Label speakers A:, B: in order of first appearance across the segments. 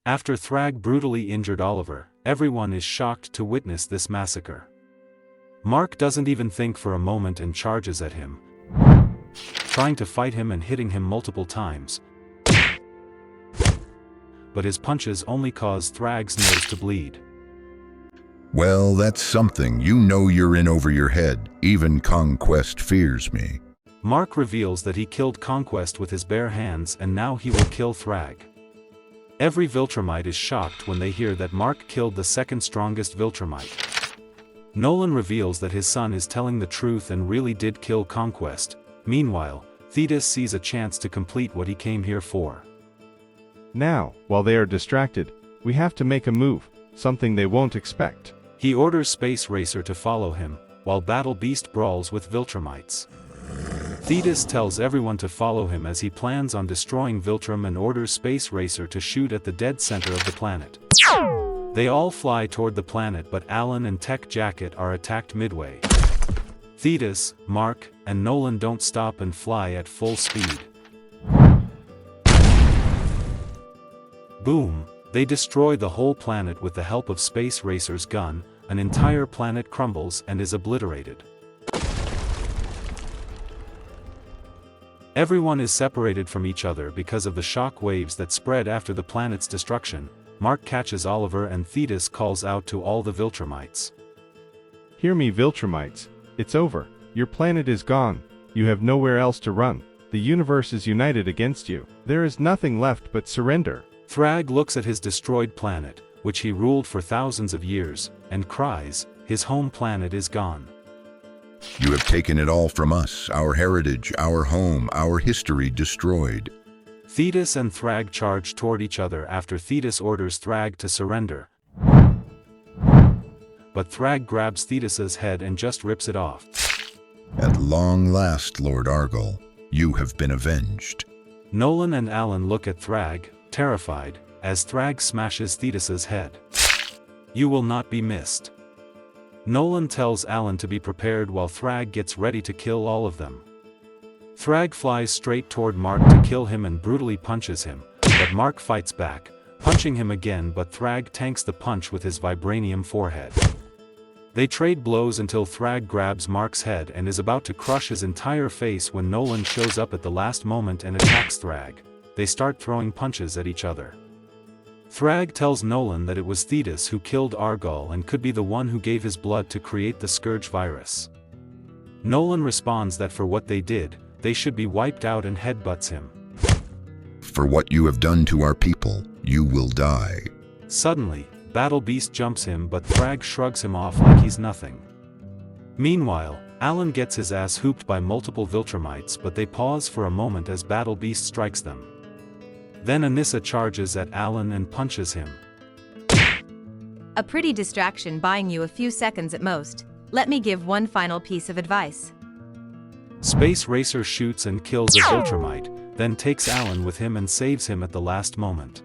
A: After Thragg brutally injured Oliver, everyone is shocked to witness this massacre. Mark doesn't even think for a moment and charges at him, trying to fight him and hitting him multiple times. But his punches only cause Thragg's nose to bleed.
B: Well, that's something. You know you're in over your head. Even Conquest fears me.
A: Mark reveals that he killed Conquest with his bare hands and now he will kill Thragg. Every Viltrumite is shocked when they hear that Mark killed the second strongest Viltrumite. Nolan reveals that his son is telling the truth and really did kill Conquest. Meanwhile, Thaedus sees a chance to complete what he came here for.
C: Now, while they are distracted, we have to make a move, something they won't expect.
A: He orders Space Racer to follow him, while Battle Beast brawls with Viltrumites. Thaedus tells everyone to follow him as he plans on destroying Viltrum and orders Space Racer to shoot at the dead center of the planet. They all fly toward the planet, but Alan and Tech Jacket are attacked midway. Thaedus, Mark, and Nolan don't stop and fly at full speed. Boom! They destroy the whole planet with the help of Space Racer's gun. An entire planet crumbles and is obliterated. Everyone is separated from each other because of the shock waves that spread after the planet's destruction. Mark catches Oliver and Thaedus calls out to all the Viltrumites.
C: Hear me, Viltrumites. It's over. Your planet is gone. You have nowhere else to run. The universe is united against you. There is nothing left but surrender.
A: Thragg looks at his destroyed planet, which he ruled for thousands of years, and cries, his home planet is gone.
B: You have taken it all from us, our heritage, our home, our history destroyed.
A: Thaedus and Thragg charge toward each other after Thaedus orders Thragg to surrender. But Thragg grabs Thaedus's head and just rips it off.
B: At long last, Lord Argol, you have been avenged.
A: Nolan and Alan look at Thragg, terrified, as Thragg smashes Thaedus's head. You will not be missed. Nolan tells Alan to be prepared while Thragg gets ready to kill all of them. Thragg flies straight toward Mark to kill him and brutally punches him, but Mark fights back, punching him again, but Thragg tanks the punch with his vibranium forehead. They trade blows until Thragg grabs Mark's head and is about to crush his entire face when Nolan shows up at the last moment and attacks Thragg. They start throwing punches at each other. Thragg tells Nolan that it was Thaedus who killed Argol and could be the one who gave his blood to create the Scourge virus. Nolan responds that for what they did, they should be wiped out and headbutts him.
B: For what you have done to our people, you will die.
A: Suddenly, Battle Beast jumps him, but Thragg shrugs him off like he's nothing. Meanwhile, Alan gets his ass hooped by multiple Viltrumites, but they pause for a moment as Battle Beast strikes them. Then Anissa charges at Alan and punches him.
D: A pretty distraction buying you a few seconds at most. Let me give one final piece of advice.
A: Space Racer shoots and kills a Viltrumite, then takes Alan with him and saves him at the last moment.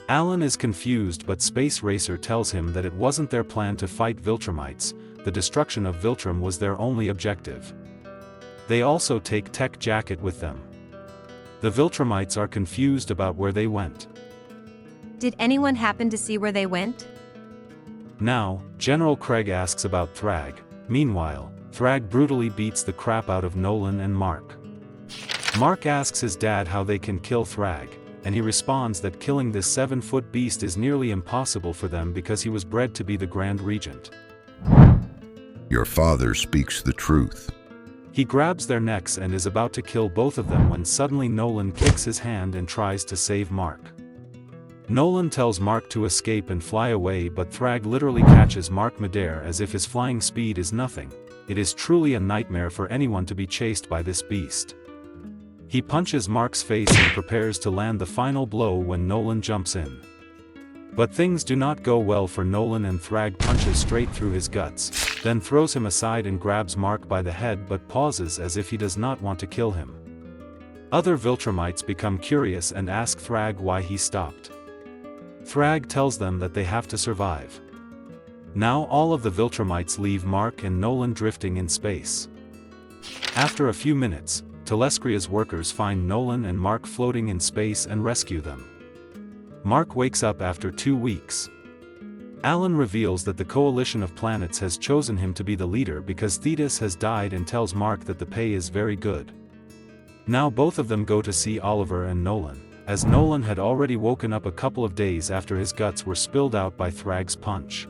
A: Alan is confused, but Space Racer tells him that it wasn't their plan to fight Viltrumites, the destruction of Viltrum was their only objective. They also take Tech Jacket with them. The Viltrumites are confused about where they went.
D: Did anyone happen to see where they went?
A: Now, General Craig asks about Thragg. Meanwhile, Thragg brutally beats the crap out of Nolan and Mark. Mark asks his dad how they can kill Thragg, and he responds that killing this 7-foot beast is nearly impossible for them because he was bred to be the Grand Regent.
B: Your father speaks the truth.
A: He grabs their necks and is about to kill both of them when suddenly Nolan kicks his hand and tries to save Mark. Nolan tells Mark to escape and fly away, but Thragg literally catches Mark midair as if his flying speed is nothing. It is truly a nightmare for anyone to be chased by this beast. He punches Mark's face and prepares to land the final blow when Nolan jumps in. But things do not go well for Nolan and Thragg punches straight through his guts, then throws him aside and grabs Mark by the head but pauses as if he does not want to kill him. Other Viltrumites become curious and ask Thragg why he stopped. Thragg tells them that they have to survive. Now all of the Viltrumites leave Mark and Nolan drifting in space. After a few minutes, Telescria's workers find Nolan and Mark floating in space and rescue them. Mark wakes up after 2 weeks. Alan reveals that the coalition of planets has chosen him to be the leader because Thaedus has died and tells Mark that the pay is very good. Now both of them go to see Oliver and Nolan, as Nolan had already woken up a couple of days after his guts were spilled out by Thragg's punch.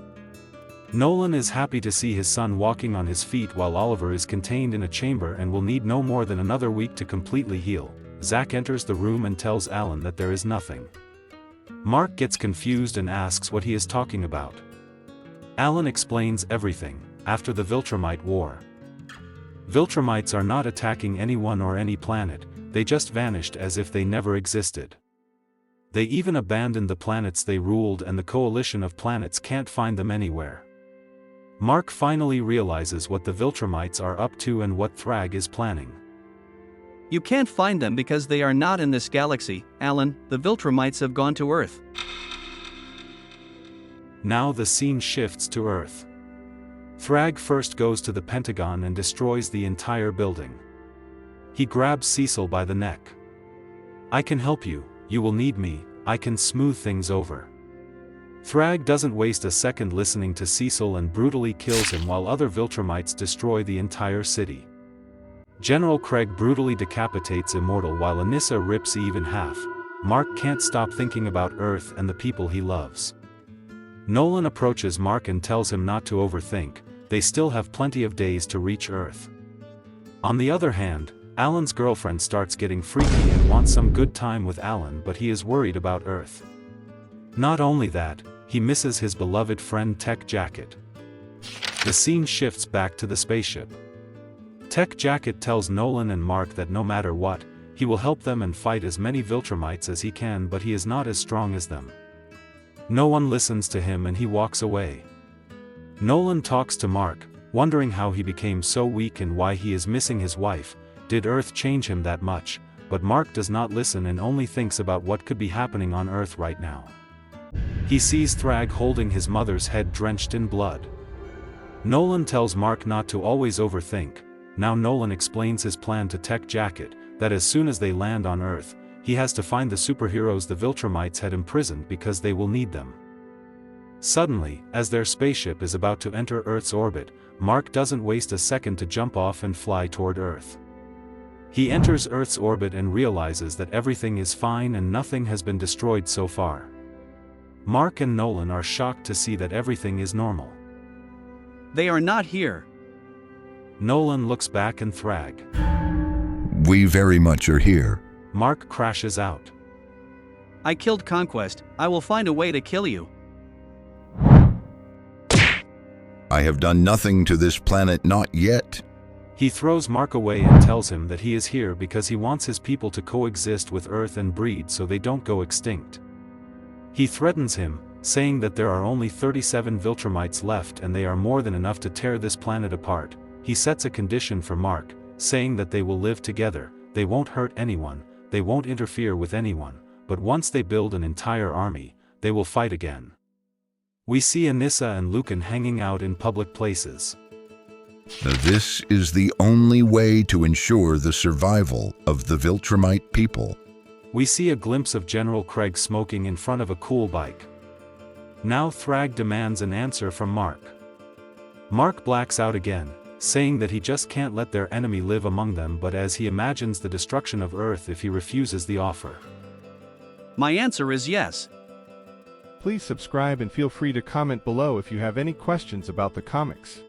A: Nolan is happy to see his son walking on his feet while Oliver is contained in a chamber and will need no more than another week to completely heal. Zack enters the room and tells Alan that there is nothing. Mark gets confused and asks what he is talking about. Alan explains everything. After the Viltrumite War, Viltrumites are not attacking anyone or any planet, they just vanished as if they never existed. They even abandoned the planets they ruled, and the coalition of planets can't find them anywhere. Mark finally realizes what the Viltrumites are up to and what Thragg is planning.
E: You can't find them because they are not in this galaxy, Alan. The Viltrumites have gone to Earth.
A: Now the scene shifts to Earth. Thragg first goes to the Pentagon and destroys the entire building. He grabs Cecil by the neck. "I can help you, you will need me, I can smooth things over." Thragg doesn't waste a second listening to Cecil and brutally kills him while other Viltrumites destroy the entire city. General Craig brutally decapitates Immortal while Anissa rips Eve in half. Mark can't stop thinking about Earth and the people he loves. Nolan approaches Mark and tells him not to overthink, they still have plenty of days to reach Earth. On the other hand, Alan's girlfriend starts getting freaky and wants some good time with Alan, but he is worried about Earth. Not only that, he misses his beloved friend Tech Jacket. The scene shifts back to the spaceship. Tech Jacket tells Nolan and Mark that no matter what, he will help them and fight as many Viltrumites as he can, but he is not as strong as them. No one listens to him and he walks away. Nolan talks to Mark, wondering how he became so weak and why he is missing his wife. Did Earth change him that much? But Mark does not listen and only thinks about what could be happening on Earth right now. He sees Thragg holding his mother's head drenched in blood. Nolan tells Mark not to always overthink. Now Nolan explains his plan to Tech Jacket, that as soon as they land on Earth, he has to find the superheroes the Viltrumites had imprisoned because they will need them. Suddenly, as their spaceship is about to enter Earth's orbit, Mark doesn't waste a second to jump off and fly toward Earth. He enters Earth's orbit and realizes that everything is fine and nothing has been destroyed so far. Mark and Nolan are shocked to see that everything is normal.
E: They are not here.
A: Nolan looks back and Thragg.
B: We very much are here.
A: Mark crashes out.
E: I killed Conquest, I will find a way to kill you.
B: I have done nothing to this planet, not yet.
A: He throws Mark away and tells him that he is here because he wants his people to coexist with Earth and breed so they don't go extinct. He threatens him, saying that there are only 37 Viltrumites left and they are more than enough to tear this planet apart. He sets a condition for Mark, saying that they will live together, they won't hurt anyone, they won't interfere with anyone, but once they build an entire army, they will fight again. We see Anissa and Lucan hanging out in public places.
B: This is the only way to ensure the survival of the Viltrumite people.
A: We see a glimpse of General Craig smoking in front of a cool bike. Now Thragg demands an answer from Mark. Mark blacks out again, saying that he just can't let their enemy live among them, but as he imagines the destruction of Earth if he refuses the offer.
E: My answer is yes.
C: Please subscribe and feel free to comment below if you have any questions about the comics.